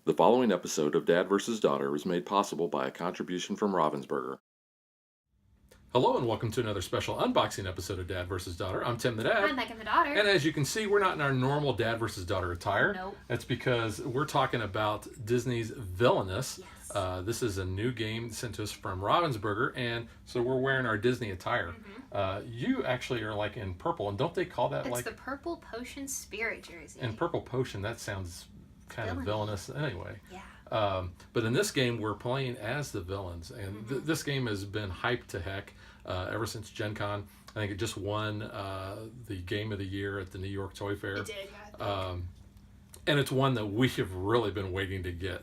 The following episode of Dad vs. Daughter was made possible by a contribution from Ravensburger. Hello and welcome to another special unboxing episode of Dad vs. Daughter. I'm Tim the Dad. I'm Megan the Daughter. And as you can see, we're not in our normal Dad vs. Daughter attire. Nope. That's because we're talking about Disney's Villainous. Yes. This is a new game sent to us from Ravensburger, and so we're wearing our Disney attire. You actually are like in purple, and don't they call that It's like... the Purple Potion Spirit jersey. And Purple Potion, that sounds kind of villainous anyway. Yeah. But in this game, we're playing as the villains, and this game has been hyped to heck ever since Gen Con. I think it just won the Game of the Year at the New York Toy Fair. It did, yeah. And it's one that we have really been waiting to get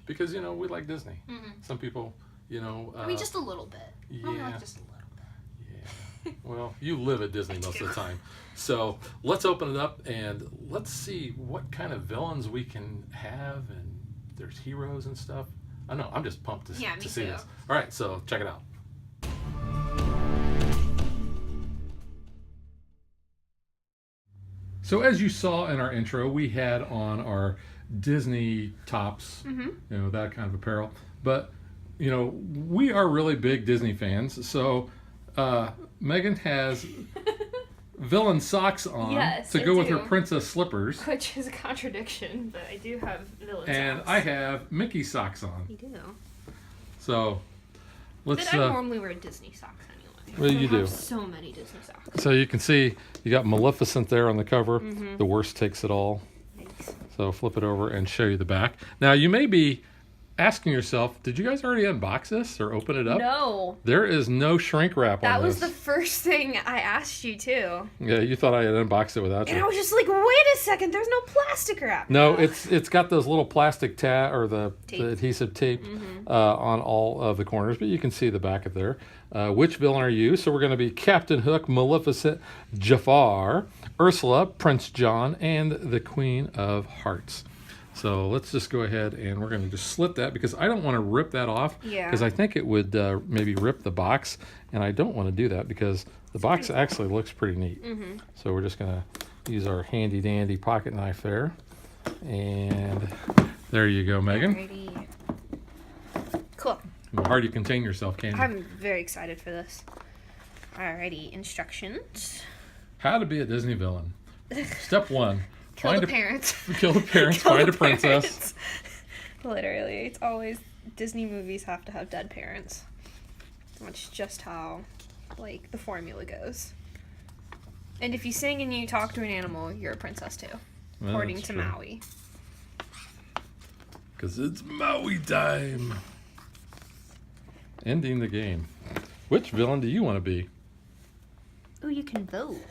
because, you know, we like Disney. Some people, you know... I mean, just a little bit. Yeah. Only like just a little bit. Yeah. Well, you live at Disney most of the time. So let's open it up and let's see what kind of villains we can have, and there's heroes and stuff. I know, I'm just pumped to see this. All right, so check it out. So as you saw in our intro, we had on our Disney tops, you know, that kind of apparel. But, you know, we are really big Disney fans. So Megan has villain socks on to go with her princess slippers. Which is a contradiction, but I do have villain and socks. I have Mickey socks on. You do. So let's... But I normally wear Disney socks anyway. Well, you do. I have so many Disney socks. So you can see you got Maleficent there on the cover. The worst takes it all. Thanks. So flip it over and show you the back. Now you may be asking yourself, did you guys already unbox this or open it up? No. There is no shrink wrap on this. That was the first thing I asked you too. Yeah, you thought I had unboxed it without you. And I was just like, wait a second, there's no plastic wrap. No, it's got those little plastic the adhesive tape on all of the corners, but you can see the back of there. Which villain are you? So we're going to be Captain Hook, Maleficent, Jafar, Ursula, Prince John, and the Queen of Hearts. So let's just go ahead and we're going to just slit that because I don't want to rip that off. Yeah. Because I think it would maybe rip the box, and I don't want to do that because the box actually looks pretty neat. So we're just going to use our handy dandy pocket knife there. And there you go, Megan. Alrighty. Cool. Hard to contain yourself, can you? I'm very excited for this. Alrighty, instructions. How to be a Disney villain. Step 1. Kill the parents. Kill the parents, find a princess. Literally, it's always Disney movies have to have dead parents. That's just how, like, the formula goes. And if you sing and you talk to an animal, you're a princess too, according to Maui. Because it's Maui time. Ending the game. Which villain do you want to be? Oh, you can vote.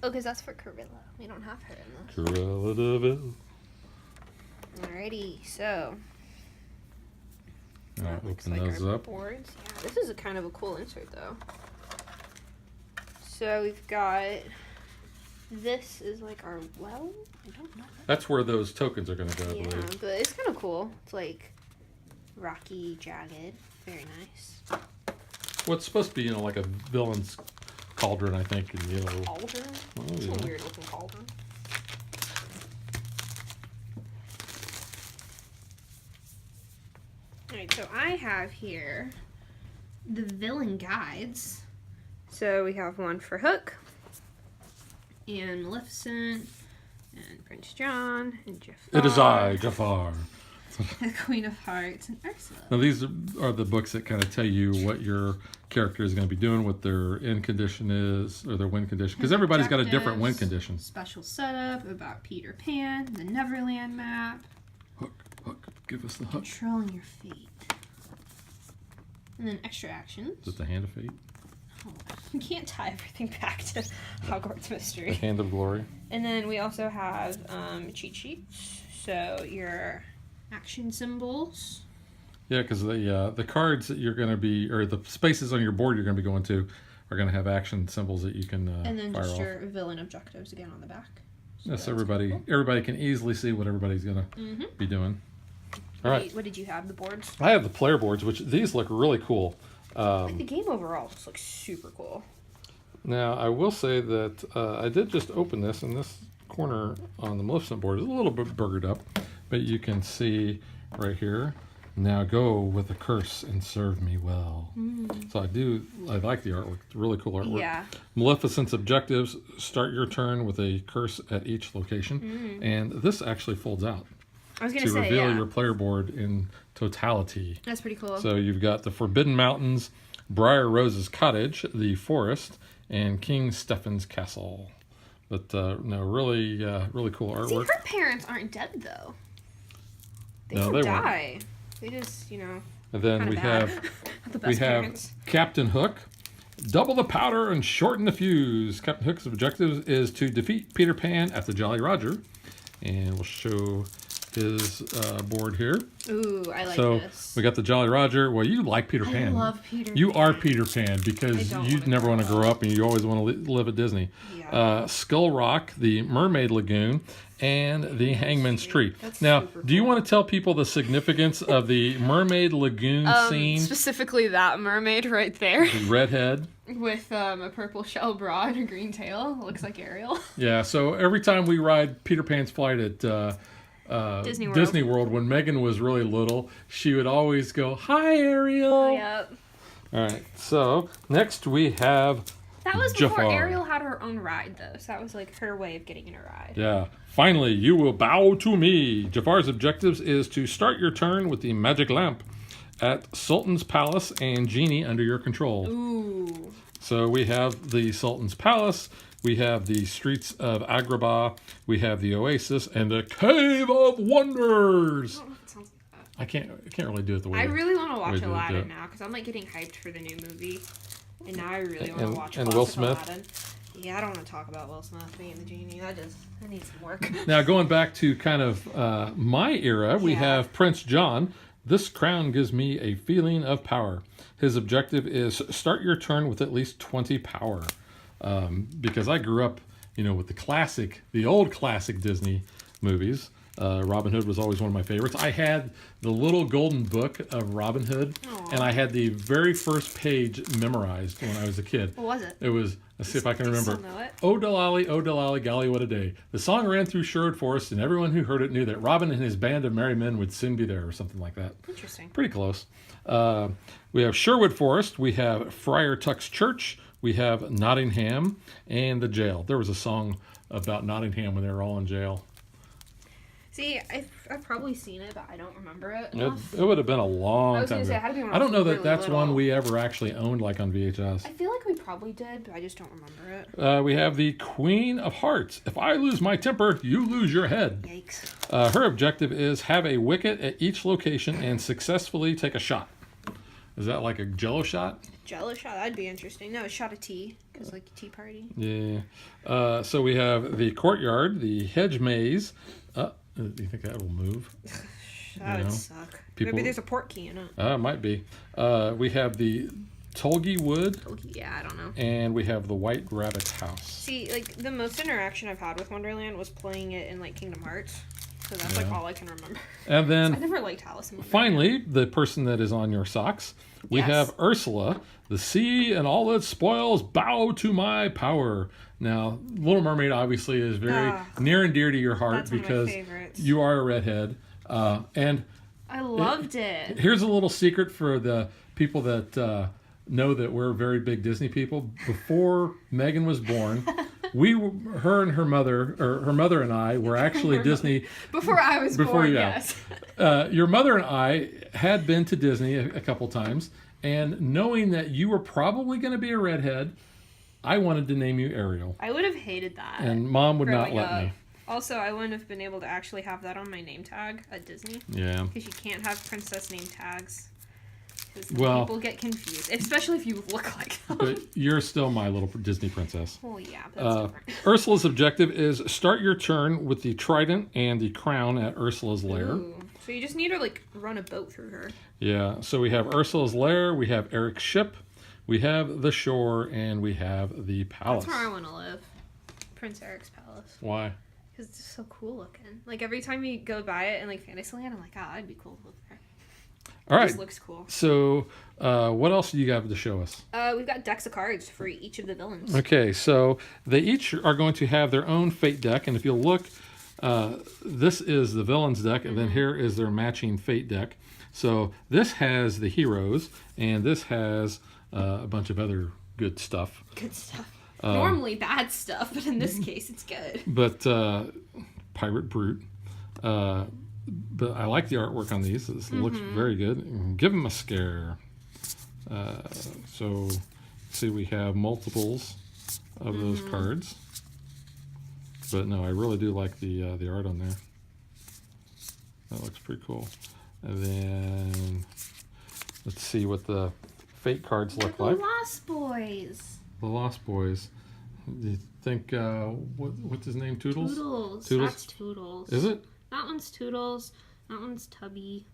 Oh, because that's for Corilla. We don't have her in this. Corilla Deville. Alrighty, so. All right, looks open like those our up. boards. Yeah, this is a kind of a cool insert, though. So we've got. This is like our well. I don't know. That's where those tokens are going to go, I Yeah, believe. but it's kind of cool. It's like rocky, jagged. Very nice. Well, it's supposed to be, you know, like a villain's cauldron, I think. And, you know, Cauldron? oh, It's yeah. a weird looking cauldron. Alright, so I have here the villain guides. So we have one for Hook, and Maleficent, and Prince John, and Jafar. It is I, Jafar. The Queen of Hearts, and Ursula. Now, these are the books that kind of tell you what your character is going to be doing, what their end condition is, or their win condition. Because everybody's got a different win condition. Special setup about Peter Pan, the Neverland map. Hook, give us the hook. Controlling your fate. And then extra actions. Is it the Hand of Fate? Oh, you can't tie everything back to Hogwarts The Mystery. Hand of Glory. And then we also have cheat sheets. So your action symbols. Yeah, because the cards that you're going to be, or the spaces on your board you're going to be going to, are going to have action symbols that you can and then fire just off. your villain objectives again on the back. So Yes, that's everybody cool. everybody can easily see what everybody's going to be doing. All right. What did you have? The boards? I have the player boards, which these look really cool. Like the game overall just looks super cool. Now, I will say that I did just open this, and this corner on the Maleficent board is a little bit burgered up, but you can see right here. Now go with a curse and serve me well. So I like the artwork. It's really cool artwork. Yeah. Maleficent's objectives: start your turn with a curse at each location. And this actually folds out I was going to say, reveal yeah. your player board in totality. That's pretty cool. So you've got the Forbidden Mountains, Briar Rose's Cottage, the Forest, and King Stephen's Castle. But no, really cool artwork. See, her parents aren't dead, though. They No, didn't they weren't. die. They just, And then kinda we bad. have Not the we best have parents. Captain Hook. Double the powder and shorten the fuse. Captain Hook's objective is to defeat Peter Pan at the Jolly Roger. And we'll show his board here. Ooh, I like So this. we got the Jolly Roger. Well, you like Peter Pan. I love Peter You Pan. are Peter Pan because I don't you wanna never want to grow grow up and you always want to live at Disney. Yeah. Skull Rock, the Mermaid Lagoon, and the Hangman's Tree. That's Now, super do you cool. want to tell people the significance of the Mermaid Lagoon scene? Specifically that mermaid right there The redhead. with a purple shell bra and a green tail. Looks like Ariel. Yeah, so every time we ride Peter Pan's flight at Disney World. when Megan was really little, she would always go, "Hi, Ariel." Yep. All right, so next we have That was before Jafar. Ariel had her own ride, though. So that was like her way of getting in a ride. Yeah. Finally, you will bow to me. Jafar's objectives is to start your turn with the magic lamp at Sultan's Palace and Genie under your control. Ooh. So we have the Sultan's Palace, we have the streets of Agrabah, we have the Oasis, and the Cave of Wonders. I don't know if it sounds like that. I can't really do it the way I really want to watch Wait, do it. Aladdin now because I'm like getting hyped for the new movie, and now I really want to And- watch and classic Will Smith? Aladdin. Yeah, I don't want to talk about Will Smith being the genie. I need some work. Now, going back to kind of my era, we Yeah. have Prince John. This crown gives me a feeling of power. His objective is start your turn with at least 20 power. Because I grew up, with the old classic Disney movies. Robin Hood was always one of my favorites. I had the little golden book of Robin Hood, and I had the very first page memorized when I was a kid. What was it? It was, let's see if I can Do you remember. still know it? Oh, Delally, golly, what a day. The song ran through Sherwood Forest, and everyone who heard it knew that Robin and his band of merry men would soon be there, or something like that. Interesting. Pretty close. We have Sherwood Forest, we have Friar Tuck's Church, we have Nottingham, and the jail. There was a song about Nottingham when they were all in jail. See, I've probably seen it, but I don't remember it It, enough. it would have been a long I was time gonna say, it ago. had to be when I I don't was know that really that's little. one we ever actually owned, like on VHS. I feel like we probably did, but I just don't remember it. We have the Queen of Hearts. If I lose my temper, you lose your head. Yikes. Her objective is have a wicket at each location and successfully take a shot. Is that like a Jello shot? Jello shot, that'd be interesting. No, a shot of tea, because like tea party. Yeah. So we have the courtyard, the hedge maze. Do you think that will move? That know, would suck. people- Maybe there's a port key in it. It might be. We have the Tulgey Wood, Okay, yeah, I don't know. and we have the White Rabbit House. See, like, the most interaction I've had with Wonderland was playing it in, like, Kingdom Hearts. So that's, like, Yeah. all I can remember. And I then never liked Alice in Wonderland. finally, the person that is on your socks, we Yes. have Ursula. The sea and all its spoils bow to my power. Now, Little Mermaid obviously is very near and dear to your heart That's one of my because favorites. you are a redhead. And I loved it. here's a little secret for the people that know that we're very big Disney people. Before Megan was born, her and her mother, or her mother and I, were actually Disney. Before I was born, yeah. yes. Your mother and I had been to Disney a couple times, and knowing that you were probably going to be a redhead, I wanted to name you Ariel. I would have hated that. And Mom would not growing let up. me. Also, I wouldn't have been able to actually have that on my name tag at Disney. Yeah. Because you can't have princess name tags. Because Well- people get confused. Especially if you look like them. But you're still my little Disney princess. Well, yeah, but that's different. Ursula's objective is start your turn with the trident and the crown at Ursula's lair. Ooh. So you just need to, like, run a boat through her. Yeah, so we have Ursula's lair, we have Eric's ship, we have the shore, and we have the palace. That's where I want to live. Prince Eric's palace. Why? Because it's just so cool looking. Like, every time you go by it in, like, Fantasyland, I'm like, oh, that'd be cool to live there. All It right, just looks cool. so what else do you have to show us? We've got decks of cards for each of the villains. Okay, so they each are going to have their own fate deck, and if you'll look this is the villains deck, and then here is their matching fate deck. So this has the heroes, and this has a bunch of other good stuff. Good stuff. Normally bad stuff, but in this case, it's good. But Pirate Brute. But I like the artwork on these. This looks very good. Give them a scare. So, see, we have multiples of those cards. But no, I really do like the art on there. That looks pretty cool. And then let's see what the fate cards look like. The Lost Boys. The Lost Boys. Do you think what's his name? Toodles? Toodles. That's Toodles. Is it? That one's Toodles. That one's Tubby.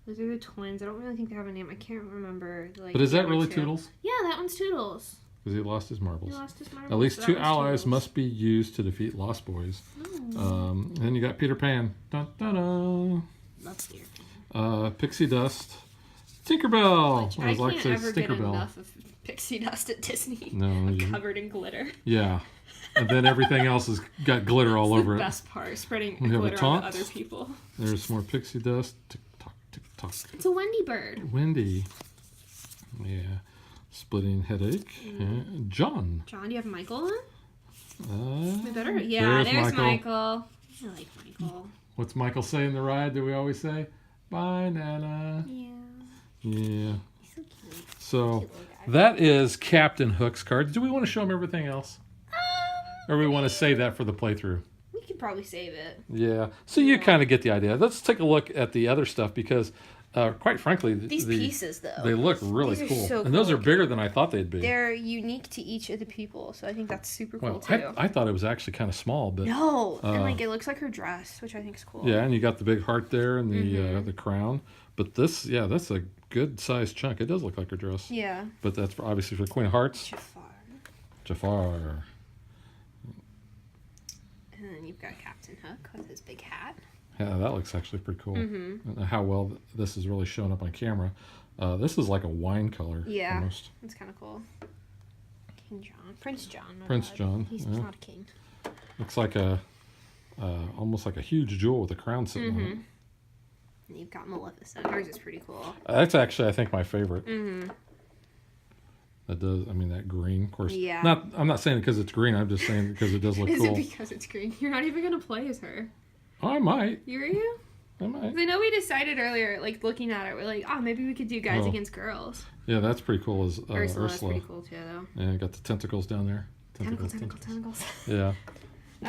Those are the twins. I don't really think they have a name. I can't remember. Like, but is that really Toodles? Yeah, that one's Toodles. Because he lost his marbles. He lost his marbles. At least so 2 allies Toodles. must be used to defeat Lost Boys. And then you got Peter Pan. Dun, dun, dun. That's Peter Pan. Pixie Dust. Tinkerbell. Which Or as I like can't to say, ever get Stinkerbell. enough of Pixie Dust at Disney. No, Covered in glitter. Yeah. And then everything else has got glitter all over The it. best part, spreading We have a glitter taunt. on other people. There's more Pixie Dust. Tick tock, tick tock. It's a Wendy bird. Wendy. Yeah. Splitting Headache. Yeah. John. John, do you have Michael on? We Better. Yeah, there's Michael. Michael. I like Michael. What's Michael say in the ride? Do we always say? Bye, Nana. Yeah. Yeah. He's so cute. So Cute little guy. that is Captain Hook's cards. Do we want to show him everything else? Or we want to save that for the playthrough? We could probably save it. Yeah. So you kind of get the idea. Let's take a look at the other stuff because, quite frankly, These pieces, though. they look really These are cool. so And those cool. are bigger than I thought they'd be. They're unique to each of the people, so I think that's super cool, Well, too. I thought it was actually kind of small, but No! And, like, it looks like her dress, which I think is cool. yeah, and you got the big heart there and the crown. But this, yeah, that's a good sized chunk. It does look like her dress. Yeah. But that's obviously for Queen of Hearts. Jafar. And then you've got Captain Hook with his big hat. Yeah, that looks actually pretty cool. And how well this is really showing up on camera. This is like a wine color. Yeah. Almost. It's kind of cool. King John. Prince John. my Prince bad. John, He's yeah. not a king. Looks like a almost like a huge jewel with a crown sitting on it. And you've got Maleficent. Hers is pretty cool. That's actually, I think, my favorite. That does. I mean, that green, of course. Yeah. I'm not saying it because it's green. I'm just saying it because it does look Is cool. it because it's green? You're not even going to play as her. Oh, I might. Are you? I might. I know we decided earlier, like, looking at it, we're like, oh, maybe we could do guys Oh. against girls. Yeah, that's pretty cool. As Ursula's pretty cool, too, though. Yeah, got the tentacles down there. Tentacles. Yeah.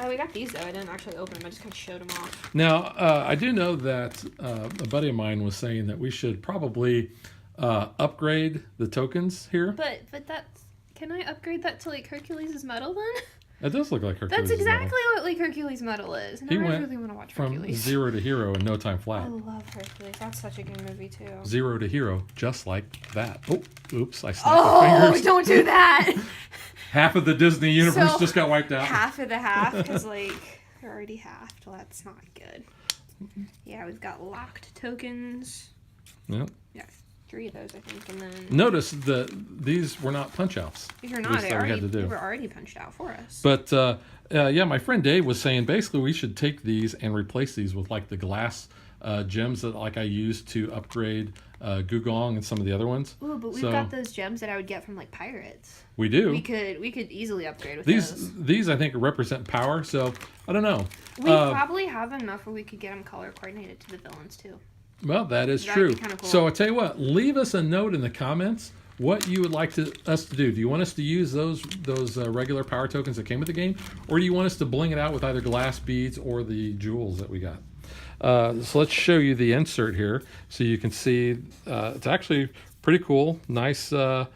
We got these, though. I didn't actually open them. I just kind of showed them off. Now, I do know that a buddy of mine was saying that we should probably upgrade the tokens here. But that's... Can I upgrade that to, like, Hercules' medal, then? It does look like Hercules. That's exactly what, like, Hercules' medal is. And He I went really want to watch from Hercules. 0 to hero in no time I flat. love Hercules. That's such a good movie, too. 0 to hero, just like that. Oh, oops! I snapped my Oh, fingers. don't do that! Half of the Disney universe So, just got wiped out. Half of the half, because, like, they're already halved. Well, that's not good. Yeah, we've got locked tokens. Yep. Yeah, 3 of those, I think, and then... Notice that these were not punch outs. These are At not. least that we had to They do. were already punched out for us. But yeah, my friend Dave was saying basically we should take these and replace these with like the glass gems that like I used to upgrade Gugong and some of the other ones. Ooh, but we've got those gems that I would get from, like, pirates. We do. We could easily upgrade with These those. these I think represent power. So I don't know. We probably have enough where we could get them color coordinated to the villains, too. Well, that is That'd be true. kinda cool. So I tell you what, leave us a note in the comments what you would like us to do. Do you want us to use those regular power tokens that came with the game, or do you want us to bling it out with either glass beads or the jewels that we got? So let's show you the insert here, so you can see it's actually pretty cool. Nice blown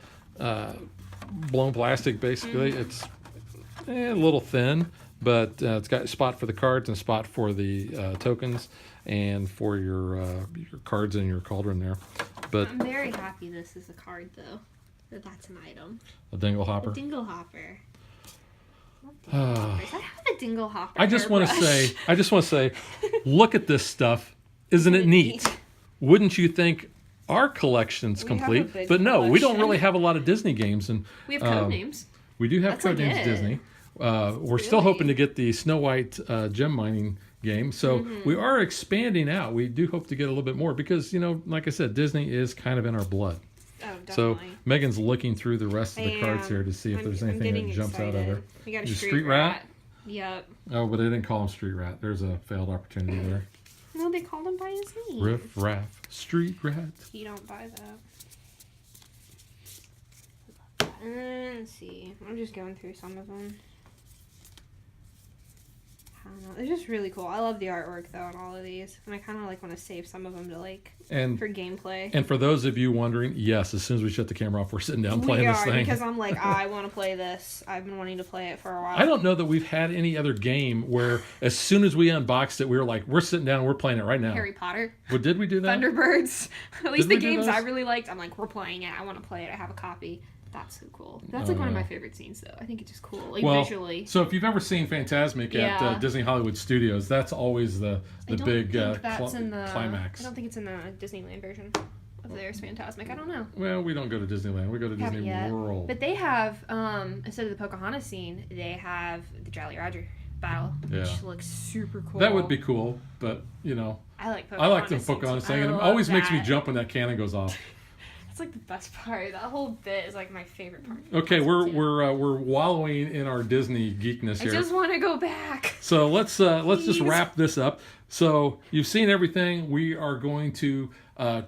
plastic. Basically, it's a little thin, but it's got a spot for the cards and a spot for the tokens and for your cards in your cauldron there. But I'm very happy this is a card, though. That's an item. a dingle A hopper. dingle hopper. I have a dingle hopper. I just want to say, look at this stuff. Isn't it it neat? neat? Wouldn't you think our collection's We have a complete? big But no, we don't collection. really have a lot of Disney games, and We have code names. we do have That's like Codenames it. Disney. We're still Really? hoping to get the Snow White gem mining game. So we are expanding out. We do hope to get a little bit more because, like I said, Disney is kind of in our blood. Oh, definitely. So Megan's looking through the rest of the cards here to see if there's anything that jumps out at her. We got a The street rat. Yep. Oh, but they didn't call him Street Rat. There's a failed opportunity there. No, they called him by his name. Riff Raff, Street Rat. You don't buy that. Let's see. I'm just going through some of them. I don't know. They're just really cool. I love the artwork though on all of these, and I kind of like want to save some of them to for gameplay. And for those of you wondering, yes, as soon as we shut the camera off, we're sitting down playing this thing. Because I'm like, I want to play this. I've been wanting to play it for a while. I don't know that we've had any other game where as soon as we unboxed it, we were like, we're sitting down and we're playing it right now. Harry Potter. Well, did we do that? Thunderbirds. At least Did the we do games those? I really liked. I'm like, we're playing it. I want to play it. I have a copy. That's so cool. That's like one of my favorite scenes, though. I think it's just cool, visually. So if you've ever seen Fantasmic at Disney Hollywood Studios, that's always the big climax. I don't think it's in the Disneyland version of theirs Fantasmic. I don't know. Well, we don't go to Disneyland. We go to Disney World. But they have, instead of the Pocahontas scene, they have the Jolly Roger battle, which looks super cool. That would be cool, but, I like Pocahontas. I like the Pocahontas thing, and it always makes me jump when that cannon goes off. That's like the best part. That whole bit is like my favorite part. Okay, we're wallowing in our Disney geekness here. I just want to go back. So let's just wrap this up. So you've seen everything. We are going to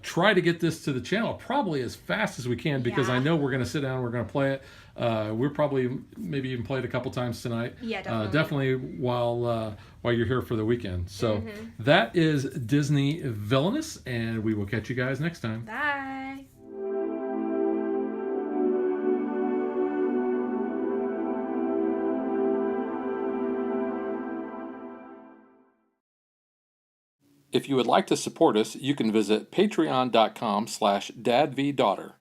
try to get this to the channel probably as fast as we can because I know we're going to sit down and we're going to play it. We're probably maybe even play it a couple times tonight. Yeah, definitely. Definitely while you're here for the weekend. So that is Disney Villainous, and we will catch you guys next time. Bye. If you would like to support us, you can visit patreon.com/dadvdaughter.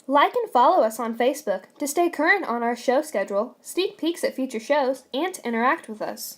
Like and follow us on Facebook to stay current on our show schedule, sneak peeks at future shows, and to interact with us.